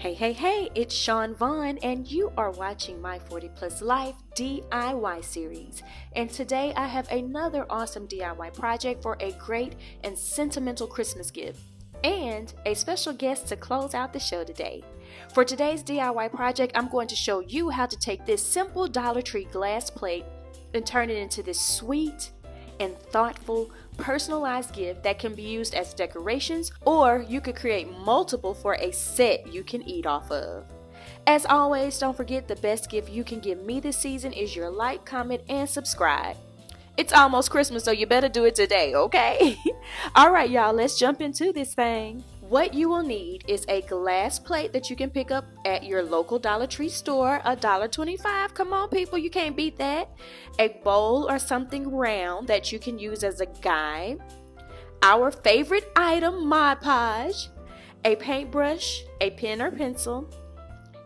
Hey, it's Sean Vaughn, and you are watching my 40 Plus Life DIY series. And today I have another awesome DIY project for a great and sentimental Christmas gift, and a special guest to close out the show today. For today's DIY project, I'm going to show you how to take this simple Dollar Tree glass plate and turn it into this sweet and thoughtful, personalized gift that can be used as decorations, or you could create multiple for a set you can eat off of. As always, don't forget the best gift you can give me this season is your like, comment, and subscribe. It's almost Christmas, so you better do it today, okay? Alright, y'all, let's jump into this thing. What you will need is a glass plate that you can pick up at your local Dollar Tree store, $1.25. Come on, people, you can't beat that. A bowl or something round that you can use as a guide. Our favorite item, Mod Podge. A paintbrush, a pen or pencil,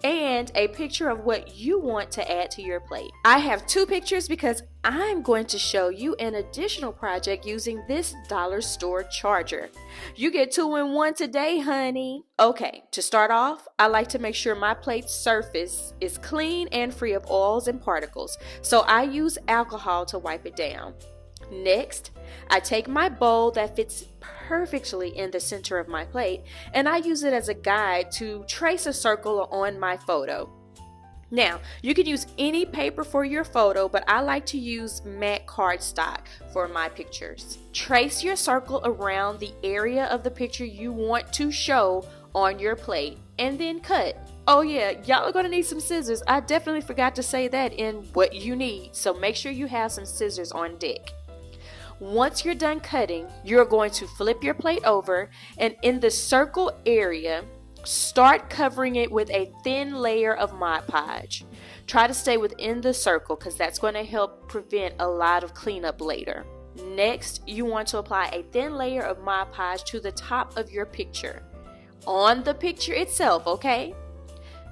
and a picture of what you want to add to your plate. I have two pictures because I'm going to show you an additional project using this dollar store charger. You get 2 in 1 today, honey. Okay, to start off, I like to make sure my plate's surface is clean and free of oils and particles, so I use alcohol to wipe it down. Next, I take my bowl that fits perfectly in the center of my plate, and I use it as a guide to trace a circle on my photo. Now, you can use any paper for your photo, but I like to use matte cardstock for my pictures. Trace your circle around the area of the picture you want to show on your plate, and then cut. Oh yeah, y'all are going to need some scissors. I definitely forgot to say that in what you need, so make sure you have some scissors on deck. Once you're done cutting, you're going to flip your plate over, and in the circle area, start covering it with a thin layer of Mod Podge. Try to stay within the circle because that's going to help prevent a lot of cleanup later. Next, you want to apply a thin layer of Mod Podge to the top of your picture, on the picture itself, okay?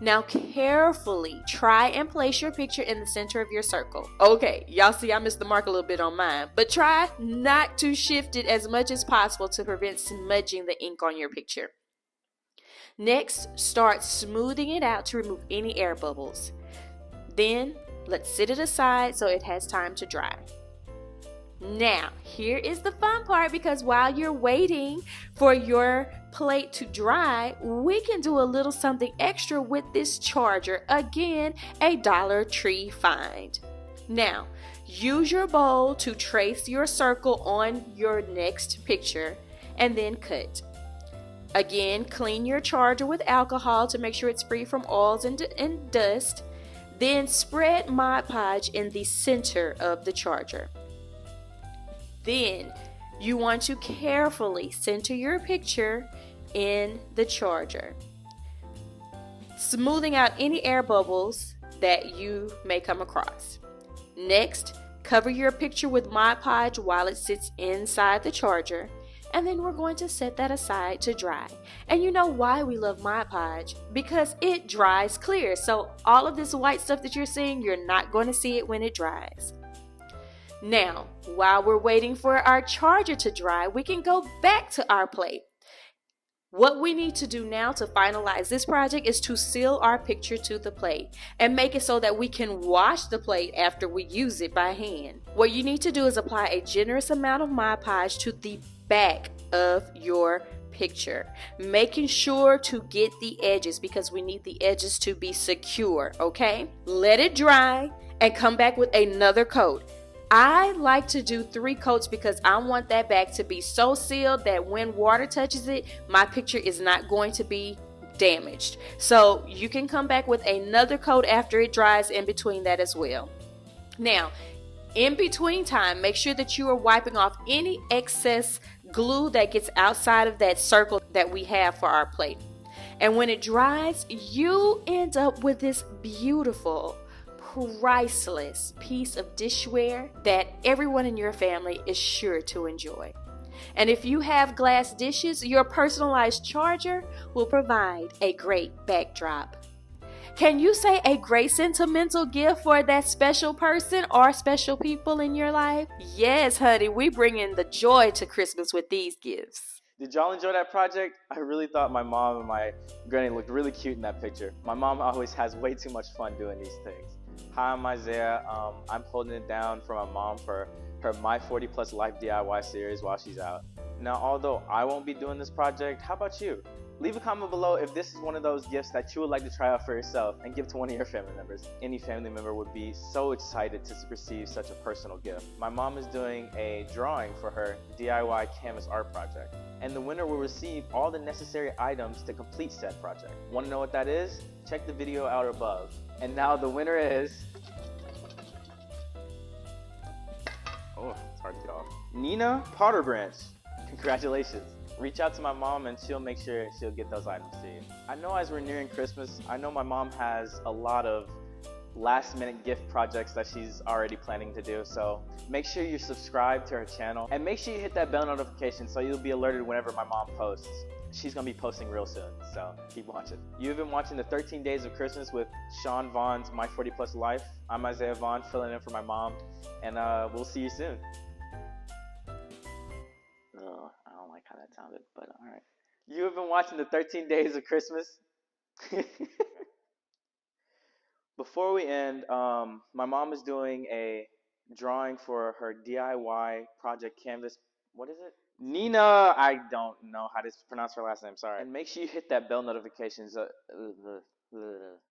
Now carefully try and place your picture in the center of your circle. Okay, y'all see I missed the mark a little bit on mine, but try not to shift it as much as possible to prevent smudging the ink on your picture. Next, start smoothing it out to remove any air bubbles. Then, let's set it aside so it has time to dry. Now, here is the fun part, because while you're waiting for your plate to dry, we can do a little something extra with this charger. Again, a Dollar Tree find. Now, use your bowl to trace your circle on your next picture and then cut. Again, clean your charger with alcohol to make sure it's free from oils and dust. Then spread Mod Podge in the center of the charger. Then you want to carefully center your picture in the charger, smoothing out any air bubbles that you may come across. Next, cover your picture with Mod Podge while it sits inside the charger, and then we're going to set that aside to dry. And you know why we love Mod Podge? Because it dries clear, so all of this white stuff that you're seeing, you're not going to see it when it dries. Now, while we're waiting for our charger to dry, we can go back to our plate. What we need to do now to finalize this project is to seal our picture to the plate and make it so that we can wash the plate after we use it by hand. What you need to do is apply a generous amount of Mod Podge to the back of your picture, making sure to get the edges because we need the edges to be secure, okay? Let it dry and come back with another coat. I like to do 3 coats because I want that back to be so sealed that when water touches it, my picture is not going to be damaged. So you can come back with another coat after it dries in between that as well. Now, in between time, make sure that you are wiping off any excess glue that gets outside of that circle that we have for our plate. And when it dries, you end up with this beautiful, priceless piece of dishware that everyone in your family is sure to enjoy. And if you have glass dishes, your personalized charger will provide a great backdrop. Can you say a great sentimental gift for that special person or special people in your life? Yes, honey, we bring in the joy to Christmas with these gifts. Did y'all enjoy that project? I really thought my mom and my granny looked really cute in that picture. My mom always has way too much fun doing these things. Hi, I'm Isaiah. I'm holding it down for my mom for her My 40 Plus Life DIY series while she's out. Now, although I won't be doing this project, how about you? Leave a comment below if this is one of those gifts that you would like to try out for yourself and give to one of your family members. Any family member would be so excited to receive such a personal gift. My mom is doing a drawing for her DIY canvas art project, and the winner will receive all the necessary items to complete said project. Want to know what that is? Check the video out above. And now the winner is... Oh, it's hard to get off. Nina Potterbranch. Congratulations. Reach out to my mom and she'll make sure she'll get those items to you. I know as we're nearing Christmas, I know my mom has a lot of last minute gift projects that she's already planning to do, so make sure you subscribe to her channel and make sure you hit that bell notification so you'll be alerted whenever my mom posts. She's gonna be posting real soon, so keep watching. You've been watching the 13 Days of Christmas with Sean Vaughn's My 40 Plus Life. I'm Isaiah Vaughn, filling in for my mom, and we'll see you soon. I don't like how that sounded, but alright. You have been watching the 13 Days of Christmas. Before we end, my mom is doing a drawing for her DIY project canvas. What is it? Nina, I don't know how to pronounce her last name, sorry. And make sure you hit that bell notifications.